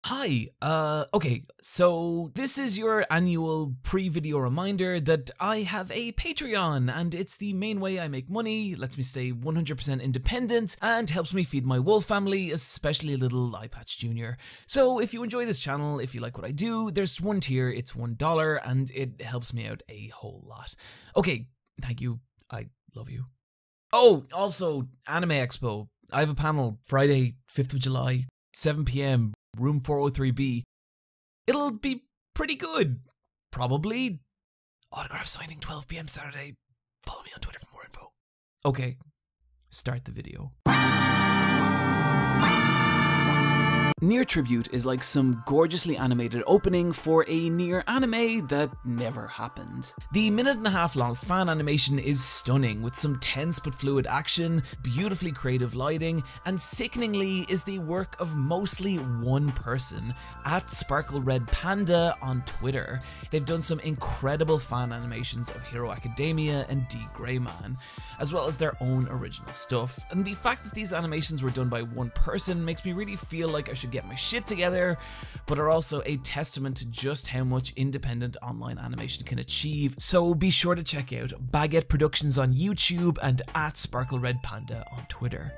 Hi, okay, so this is your annual pre-video reminder that I have a Patreon, and it's the main way I make money, lets me stay 100% independent, and helps me feed my wolf family, especially little Eyepatch Jr. So if you enjoy this channel, if you like what I do, there's one tier, it's $1, and it helps me out a whole lot. Okay, thank you, I love you. Oh, also, Anime Expo. I have a panel, Friday, 5th of July, 7 PM, room 403B. It'll be pretty good. Probably. Autograph signing 12 PM Saturday. Follow me on Twitter for more info. Okay, start the video. Nier Tribute is like some gorgeously animated opening for a Nier anime that never happened. The minute-and-a-half long fan animation is stunning, with some tense but fluid action, beautifully creative lighting, and sickeningly is the work of mostly one person, @SparkleRedPanda on Twitter. They've done some incredible fan animations of Hero Academia and D. Greyman, as well as their own original stuff, and the fact that these animations were done by one person makes me really feel like I should get my shit together, but are also a testament to just how much independent online animation can achieve. So be sure to check out Baguette Productions on YouTube and @SparkleRedPanda on Twitter.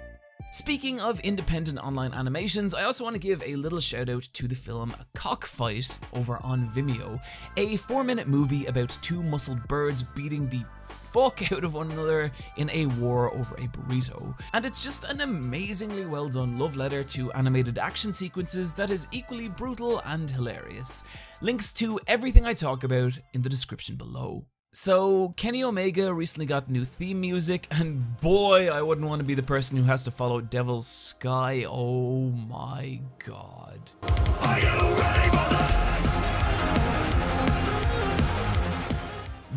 Speaking of independent online animations, I also want to give a little shout out to the film Cockfight over on Vimeo, a 4-minute movie about two muscled birds beating the fuck out of one another in a war over a burrito. And it's just an amazingly well done love letter to animated action sequences that is equally brutal and hilarious. Links to everything I talk about in the description below. So, Kenny Omega recently got new theme music, and boy, I wouldn't want to be the person who has to follow Devil's Sky. Oh my god. Are you ready for this?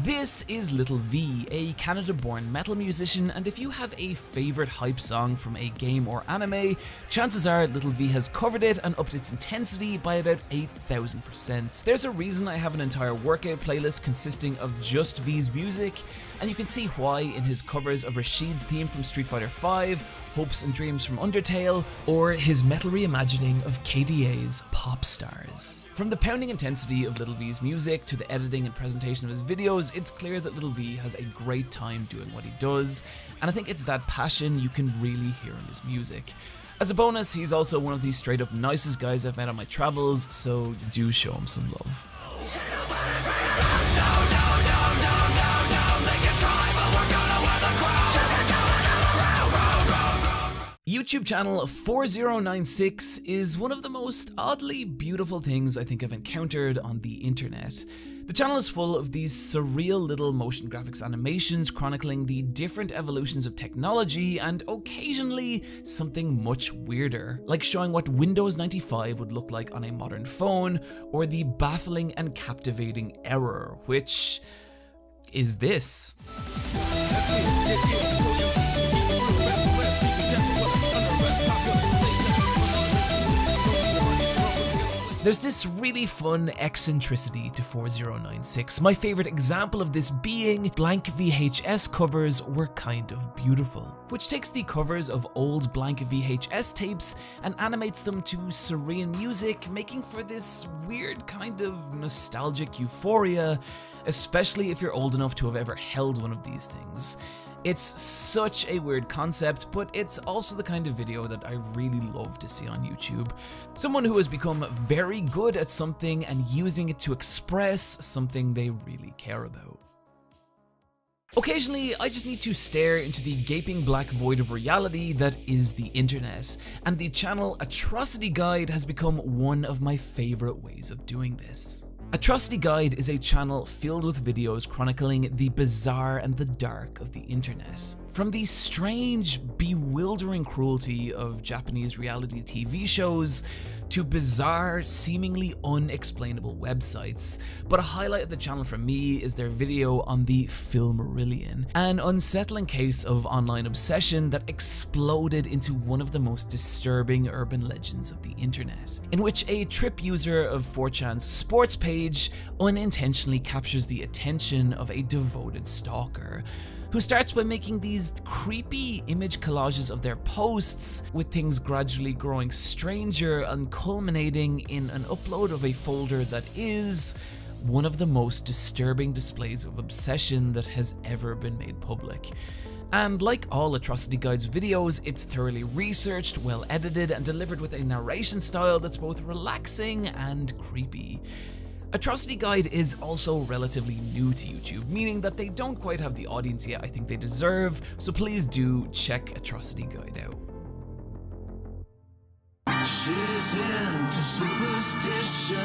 This is Little V, a Canada-born metal musician, and if you have a favourite hype song from a game or anime, chances are Little V has covered it and upped its intensity by about 8,000%. There's a reason I have an entire workout playlist consisting of just V's music, and you can see why in his covers of Rashid's theme from Street Fighter V, Hopes and Dreams from Undertale, or his metal reimagining of KDA's Pop Stars. From the pounding intensity of Little V's music to the editing and presentation of his videos, it's clear that Little V has a great time doing what he does, and I think it's that passion you can really hear in his music. As a bonus, he's also one of the straight up nicest guys I've met on my travels, so do show him some love. YouTube channel 4096 is one of the most oddly beautiful things I think I've encountered on the internet. The channel is full of these surreal little motion graphics animations chronicling the different evolutions of technology and occasionally something much weirder, like showing what Windows 95 would look like on a modern phone, or the baffling and captivating error, which is this. There's this really fun eccentricity to 4096, my favourite example of this being blank VHS covers were kind of beautiful, which takes the covers of old blank VHS tapes and animates them to serene music, making for this weird kind of nostalgic euphoria, especially if you're old enough to have ever held one of these things. It's such a weird concept, but it's also the kind of video that I really love to see on YouTube. Someone who has become very good at something and using it to express something they really care about. Occasionally, I just need to stare into the gaping black void of reality that is the internet, and the channel Atrocity Guide has become one of my favourite ways of doing this. Atrocity Guide is a channel filled with videos chronicling the bizarre and the dark of the internet. From the strange, bewildering cruelty of Japanese reality TV shows to bizarre, seemingly unexplainable websites. But a highlight of the channel for me is their video on the Filmarillion, an unsettling case of online obsession that exploded into one of the most disturbing urban legends of the internet, in which a Trip user of 4chan's sports page unintentionally captures the attention of a devoted stalker, who starts by making these creepy image collages of their posts, with things gradually growing stranger and culminating in an upload of a folder that is one of the most disturbing displays of obsession that has ever been made public. And like all Atrocity Guide's videos, it's thoroughly researched, well edited, and delivered with a narration style that's both relaxing and creepy. Atrocity Guide is also relatively new to YouTube, meaning that they don't quite have the audience yet I think they deserve, so please do check Atrocity Guide out. She's into superstition.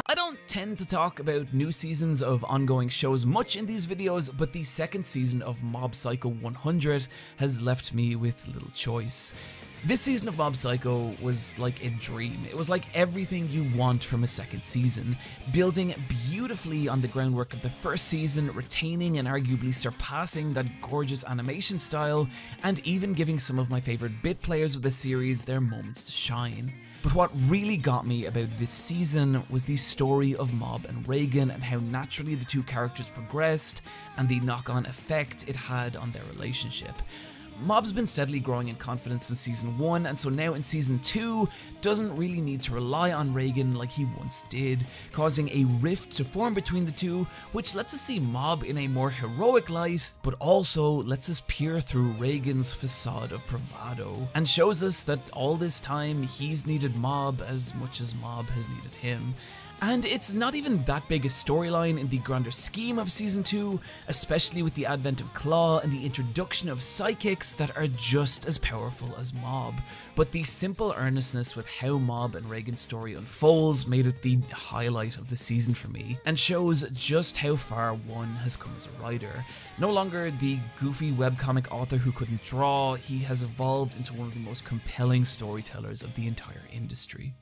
I don't tend to talk about new seasons of ongoing shows much in these videos, but the second season of Mob Psycho 100 has left me with little choice. This season of Mob Psycho was like a dream. It was like everything you want from a second season, building beautifully on the groundwork of the first season, retaining and arguably surpassing that gorgeous animation style, and even giving some of my favorite bit players of the series their moments to shine. But what really got me about this season was the story of Mob and Reagan and how naturally the two characters progressed and the knock-on effect it had on their relationship. Mob's been steadily growing in confidence in season 1, and so now in season 2 doesn't really need to rely on Reagan like he once did, causing a rift to form between the two, which lets us see Mob in a more heroic light, but also lets us peer through Reagan's facade of bravado, and shows us that all this time he's needed Mob as much as Mob has needed him. And it's not even that big a storyline in the grander scheme of season 2, especially with the advent of Claw and the introduction of psychics that are just as powerful as Mob. But the simple earnestness with how Mob and Reagan's story unfolds made it the highlight of the season for me, and shows just how far one has come as a writer. No longer the goofy webcomic author who couldn't draw, he has evolved into one of the most compelling storytellers of the entire industry.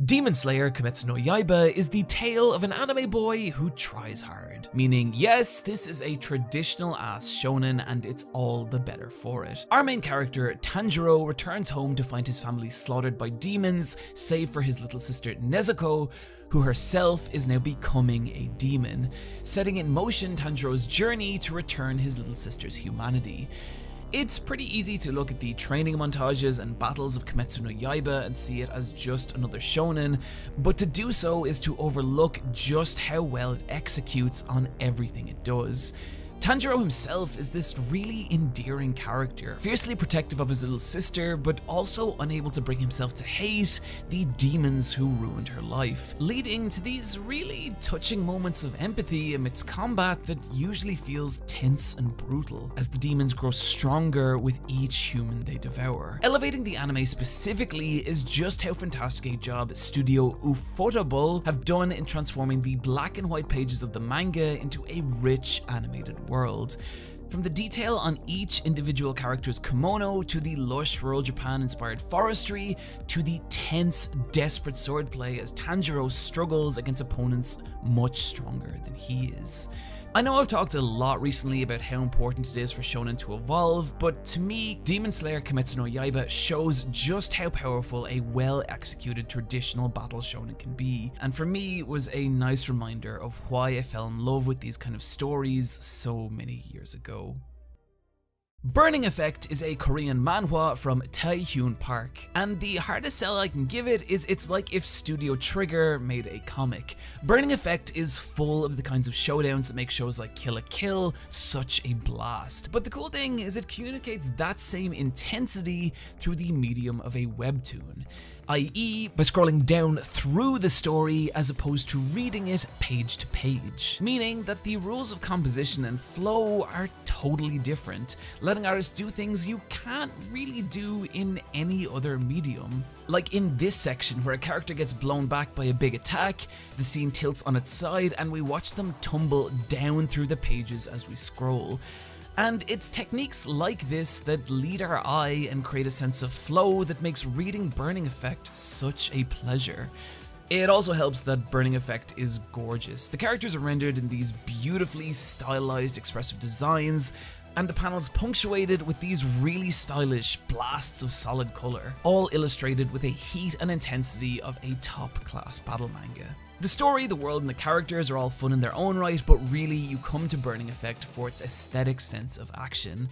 Demon Slayer Kimetsu no Yaiba is the tale of an anime boy who tries hard, meaning yes, this is a traditional ass shonen and it's all the better for it. Our main character, Tanjiro, returns home to find his family slaughtered by demons, save for his little sister Nezuko, who herself is now becoming a demon, setting in motion Tanjiro's journey to return his little sister's humanity. It's pretty easy to look at the training montages and battles of Kimetsu no Yaiba and see it as just another shonen, but to do so is to overlook just how well it executes on everything it does. Tanjiro himself is this really endearing character, fiercely protective of his little sister, but also unable to bring himself to hate the demons who ruined her life, leading to these really touching moments of empathy amidst combat that usually feels tense and brutal, as the demons grow stronger with each human they devour. Elevating the anime specifically is just how fantastic a job Studio Ufotable have done in transforming the black and white pages of the manga into a rich animated world. From the detail on each individual character's kimono, to the lush rural Japan inspired forestry, to the tense, desperate swordplay as Tanjiro struggles against opponents much stronger than he is. I know I've talked a lot recently about how important it is for shonen to evolve, but to me, Demon Slayer Kimetsu no Yaiba shows just how powerful a well-executed traditional battle shonen can be, and for me was a nice reminder of why I fell in love with these kind of stories so many years ago. Burning Effect is a Korean manhwa from Taehyun Park, and the hardest sell I can give it is it's like if Studio Trigger made a comic. Burning Effect is full of the kinds of showdowns that make shows like Kill la Kill such a blast, but the cool thing is it communicates that same intensity through the medium of a webtoon, i.e. by scrolling down through the story as opposed to reading it page to page, meaning that the rules of composition and flow are totally different, letting artists do things you can't really do in any other medium. Like in this section where a character gets blown back by a big attack, the scene tilts on its side and we watch them tumble down through the pages as we scroll. And it's techniques like this that lead our eye and create a sense of flow that makes reading Burning Effect such a pleasure. It also helps that Burning Effect is gorgeous. The characters are rendered in these beautifully stylized expressive designs, and the panels punctuated with these really stylish blasts of solid colour, all illustrated with a heat and intensity of a top-class battle manga. The story, the world, and the characters are all fun in their own right, but really you come to Burning Effect for its aesthetic sense of action,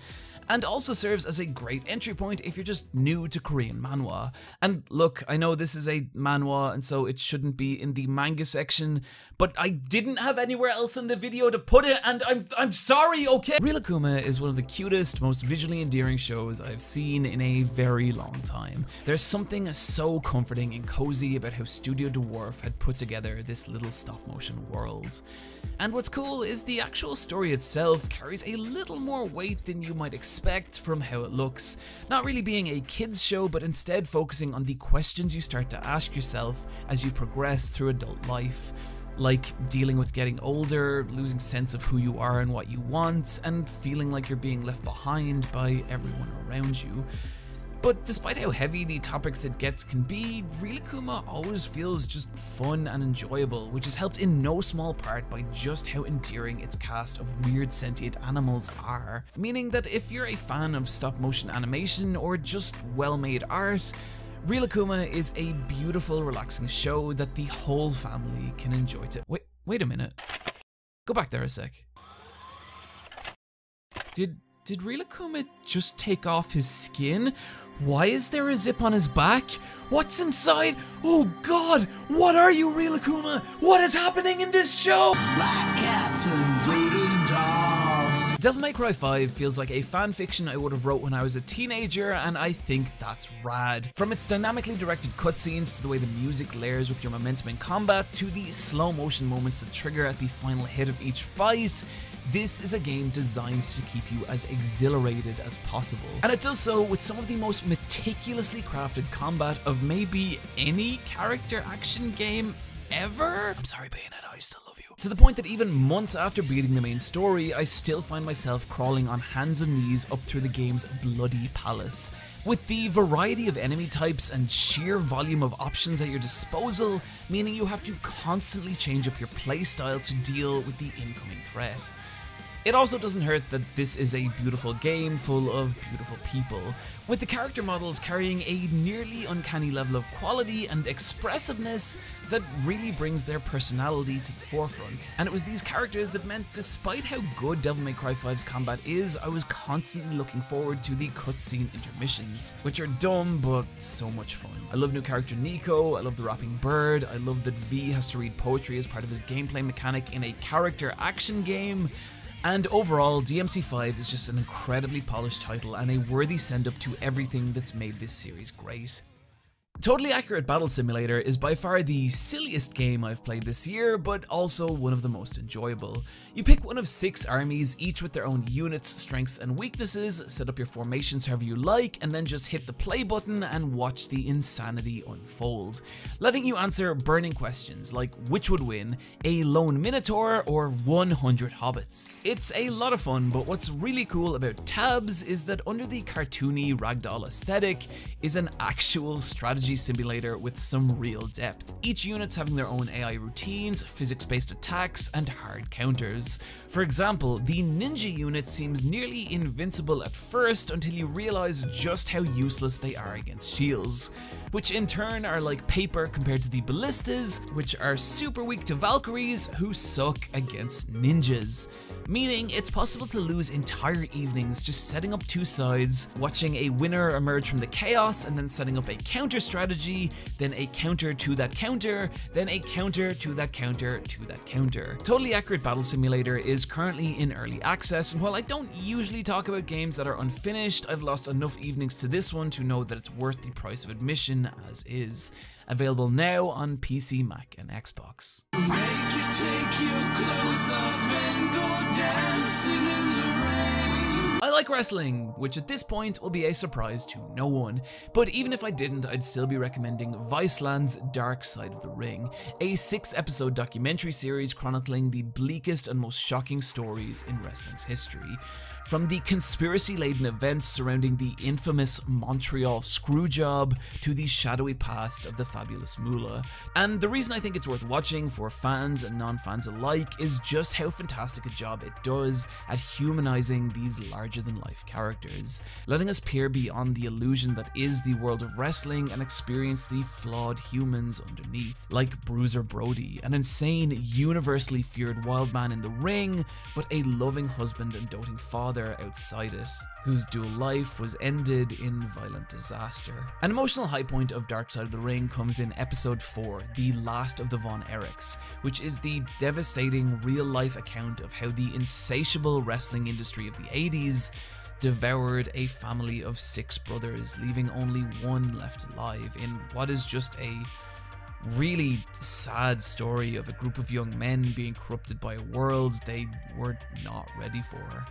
and also serves as a great entry point if you're just new to Korean manhwa. And look, I know this is a manhwa and so it shouldn't be in the manga section, but I didn't have anywhere else in the video to put it, and I'm sorry, okay? Rilakkuma is one of the cutest, most visually endearing shows I've seen in a very long time. There's something so comforting and cozy about how Studio Dwarf had put together this little stop-motion world. And what's cool is the actual story itself carries a little more weight than you might expect from how it looks, not really being a kids show, but instead focusing on the questions you start to ask yourself as you progress through adult life, like dealing with getting older, losing sense of who you are and what you want, and feeling like you're being left behind by everyone around you. But despite how heavy the topics it gets can be, Rilakkuma always feels just fun and enjoyable, which is helped in no small part by just how endearing its cast of weird sentient animals are. Meaning that if you're a fan of stop-motion animation or just well-made art, Rilakkuma is a beautiful, relaxing show that the whole family can enjoy. Wait a minute. Go back there a sec. Did Rilakkuma just take off his skin? Why is there a zip on his back? What's inside? Oh god, what are you, Rilakkuma? What is happening in this show? Black cats and voodoo dolls. Devil May Cry 5 feels like a fanfiction I would have wrote when I was a teenager, and I think that's rad. From its dynamically directed cutscenes to the way the music layers with your momentum in combat to the slow motion moments that trigger at the final hit of each fight, this is a game designed to keep you as exhilarated as possible. And it does so with some of the most meticulously crafted combat of maybe any character action game ever. I'm sorry, Bayonetta, I still love you. To the point that even months after beating the main story, I still find myself crawling on hands and knees up through the game's bloody palace. With the variety of enemy types and sheer volume of options at your disposal, meaning you have to constantly change up your playstyle to deal with the incoming threat. It also doesn't hurt that this is a beautiful game full of beautiful people, with the character models carrying a nearly uncanny level of quality and expressiveness that really brings their personality to the forefront. And it was these characters that meant, despite how good Devil May Cry 5's combat is, I was constantly looking forward to the cutscene intermissions, which are dumb but so much fun. I love new character Nico, I love the rapping bird, I love that V has to read poetry as part of his gameplay mechanic in a character action game. And overall, DMC5 is just an incredibly polished title and a worthy send-up to everything that's made this series great. Totally Accurate Battle Simulator is by far the silliest game I've played this year, but also one of the most enjoyable. You pick one of 6 armies, each with their own units, strengths and weaknesses, set up your formations however you like, and then just hit the play button and watch the insanity unfold, letting you answer burning questions like which would win, a lone minotaur or 100 hobbits. It's a lot of fun, but what's really cool about Tabs is that under the cartoony ragdoll aesthetic is an actual strategy simulator with some real depth. Each unit's having their own AI routines, physics-based attacks, and hard counters. For example, the ninja unit seems nearly invincible at first until you realize just how useless they are against shields, which in turn are like paper compared to the ballistas, which are super weak to Valkyries, who suck against ninjas. Meaning it's possible to lose entire evenings just setting up 2 sides, watching a winner emerge from the chaos, and then setting up a counter strategy, then a counter to that counter, then a counter to that counter to that counter. Totally Accurate Battle Simulator is currently in early access, and while I don't usually talk about games that are unfinished, I've lost enough evenings to this one to know that it's worth the price of admission as is. Available now on PC, Mac, and Xbox. Make you take your clothes off and go dancing in the rain. I like wrestling, which at this point will be a surprise to no one. But even if I didn't, I'd still be recommending Viceland's Darkside of the Ring, a 6-episode documentary series chronicling the bleakest and most shocking stories in wrestling's history. From the conspiracy-laden events surrounding the infamous Montreal Screwjob to the shadowy past of the fabulous Moolah. And the reason I think it's worth watching for fans and non-fans alike is just how fantastic a job it does at humanizing these larger-than-life characters, letting us peer beyond the illusion that is the world of wrestling and experience the flawed humans underneath, like Bruiser Brody, an insane, universally feared wild man in the ring, but a loving husband and doting father outside it, whose dual life was ended in violent disaster. An emotional high point of Darkside of the Ring comes in episode 4, The Last of the Von Erichs, which is the devastating real-life account of how the insatiable wrestling industry of the 80s devoured a family of 6 brothers, leaving only one left alive in what is just a really sad story of a group of young men being corrupted by a world they were not ready for.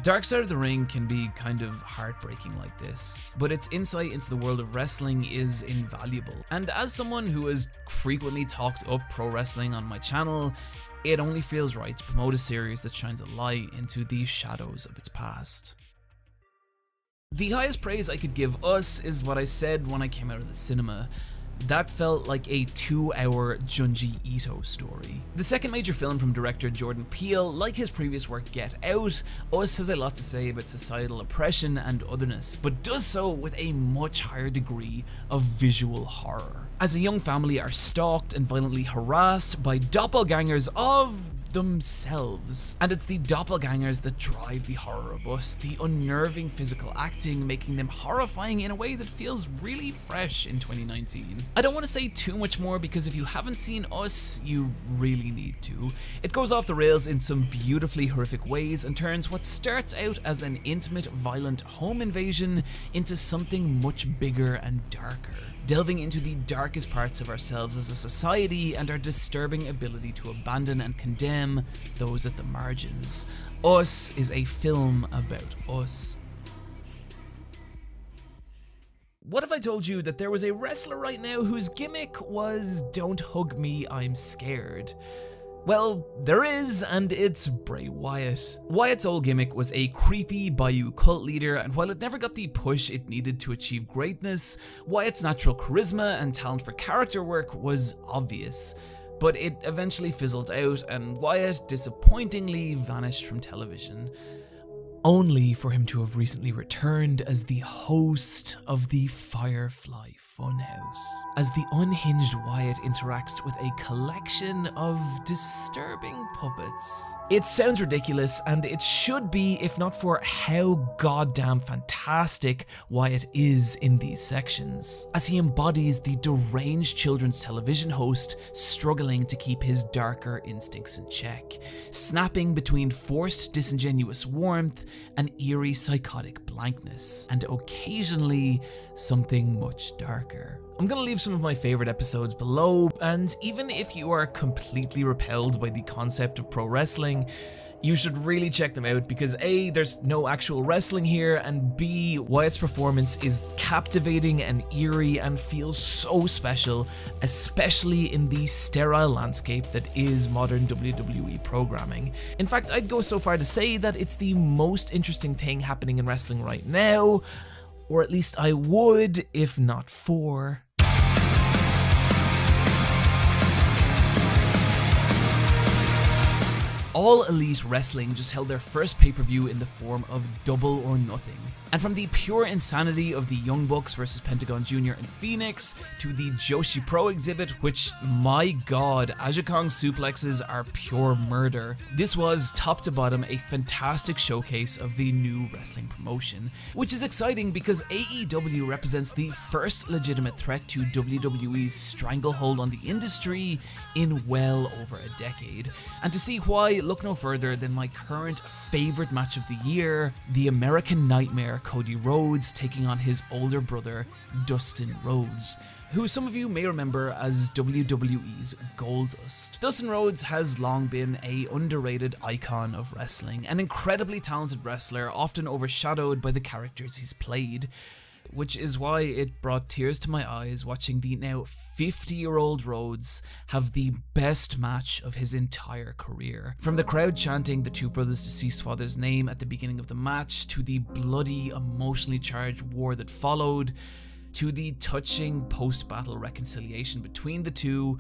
Darkside of the Ring can be kind of heartbreaking like this, but its insight into the world of wrestling is invaluable. And as someone who has frequently talked up pro wrestling on my channel, it only feels right to promote a series that shines a light into the shadows of its past. The highest praise I could give us is what I said when I came out of the cinema. That felt like a 2-hour Junji Ito story. The second major film from director Jordan Peele, like his previous work Get Out, Us has a lot to say about societal oppression and otherness, but does so with a much higher degree of visual horror. As a young family are stalked and violently harassed by doppelgangers of themselves. And it's the doppelgangers that drive the horror of Us, the unnerving physical acting making them horrifying in a way that feels really fresh in 2019. I don't want to say too much more because if you haven't seen Us, you really need to. It goes off the rails in some beautifully horrific ways and turns what starts out as an intimate, violent home invasion into something much bigger and darker, delving into the darkest parts of ourselves as a society and our disturbing ability to abandon and condemn those at the margins. Us is a film about us. What if I told you that there was a wrestler right now whose gimmick was "Don't hug me, I'm scared"? Well, there is, and it's Bray Wyatt. Wyatt's old gimmick was a creepy Bayou cult leader, and while it never got the push it needed to achieve greatness, Wyatt's natural charisma and talent for character work was obvious. But it eventually fizzled out, and Wyatt disappointingly vanished from television, only for him to have recently returned as the host of the Firefly Funhouse, as the unhinged Wyatt interacts with a collection of disturbing puppets. It sounds ridiculous, and it should be if not for how goddamn fantastic Wyatt is in these sections, as he embodies the deranged children's television host struggling to keep his darker instincts in check, snapping between forced disingenuous warmth and eerie psychotic blankness, and occasionally something much darker. I'm gonna leave some of my favorite episodes below, and even if you are completely repelled by the concept of pro wrestling, you should really check them out because A, there's no actual wrestling here, and B, Wyatt's performance is captivating and eerie and feels so special, especially in the sterile landscape that is modern WWE programming. In fact, I'd go so far to say that it's the most interesting thing happening in wrestling right now, or at least I would if not for All Elite Wrestling just held their first pay-per-view in the form of Double or Nothing. And from the pure insanity of the Young Bucks versus Pentagon Jr. and Phoenix, to the Joshi Pro exhibit, which, my god, Aja Kong suplexes are pure murder. This was, top to bottom, a fantastic showcase of the new wrestling promotion, which is exciting because AEW represents the first legitimate threat to WWE's stranglehold on the industry in well over a decade. And to see why, look no further than my current favorite match of the year, the American Nightmare Cody Rhodes taking on his older brother Dustin Rhodes, who some of you may remember as WWE's Goldust. Dustin Rhodes has long been an underrated icon of wrestling, an incredibly talented wrestler, often overshadowed by the characters he's played, which is why it brought tears to my eyes watching the now 50-year-old Rhodes have the best match of his entire career. From the crowd chanting the two brothers' deceased father's name at the beginning of the match, to the bloody, emotionally charged war that followed, to the touching post-battle reconciliation between the two,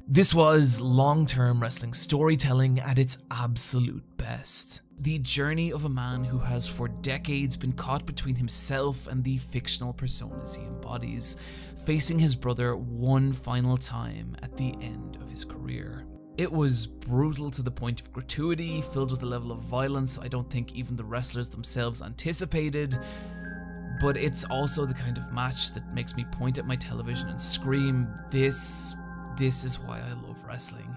this was long-term wrestling storytelling at its absolute best. The journey of a man who has for decades been caught between himself and the fictional personas he embodies, facing his brother one final time at the end of his career. It was brutal to the point of gratuity, filled with a level of violence I don't think even the wrestlers themselves anticipated, but it's also the kind of match that makes me point at my television and scream, this is why I love wrestling.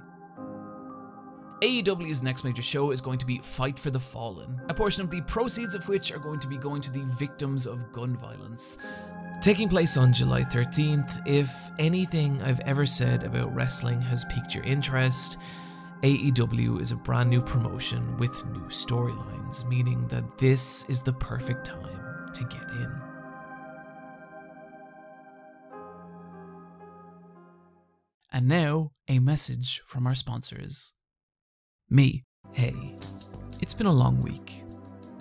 AEW's next major show is going to be Fight for the Fallen, a portion of the proceeds of which are going to be going to the victims of gun violence. Taking place on July 13th, if anything I've ever said about wrestling has piqued your interest, AEW is a brand new promotion with new storylines, meaning that this is the perfect time to get in. And now, a message from our sponsors. Me. Hey, it's been a long week.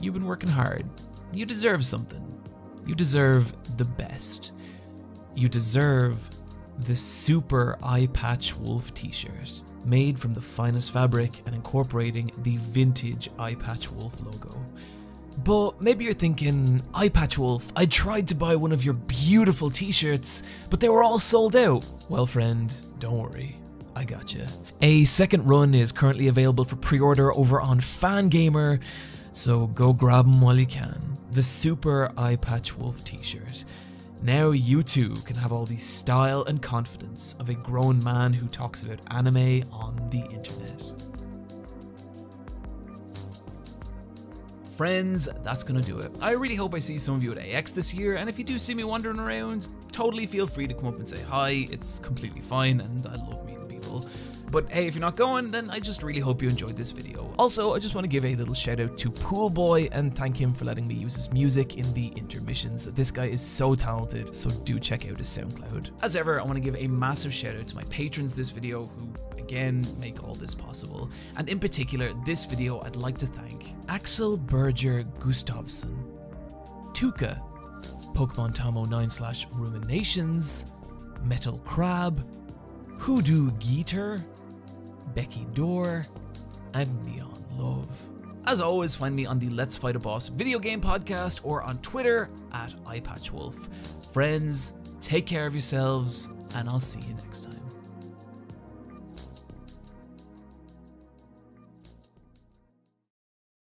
You've been working hard. You deserve something. You deserve the best. You deserve the super Eyepatch Wolf t-shirt, made from the finest fabric and incorporating the vintage Eyepatch Wolf logo. But maybe you're thinking, Eyepatch Wolf, I tried to buy one of your beautiful t-shirts, but they were all sold out. Well friend, don't worry, I gotcha. A second run is currently available for pre-order over on Fangamer, so go grab them while you can. The Super Eyepatch Wolf t-shirt. Now you too can have all the style and confidence of a grown man who talks about anime on the internet. Friends, that's gonna do it. I really hope I see some of you at AX this year, and if you do see me wandering around, totally feel free to come up and say hi. It's completely fine, and I love meeting people. But hey, if you're not going, then I just really hope you enjoyed this video. Also, I just want to give a little shout out to Poolboy and thank him for letting me use his music in the intermissions. This guy is so talented, so do check out his SoundCloud. As ever, I want to give a massive shout out to my patrons this video who, again, make all this possible. And in particular, this video I'd like to thank Axel Berger Gustafsson, Tuka, Pokemon Tomo 9/Ruminations, Metal Crab, Hoodoo Geeter, Becky Dorr, and Neon Love. As always, find me on the Let's Fight a Boss video game podcast or on Twitter @EyepatchWolf. Friends, take care of yourselves, and I'll see you next time.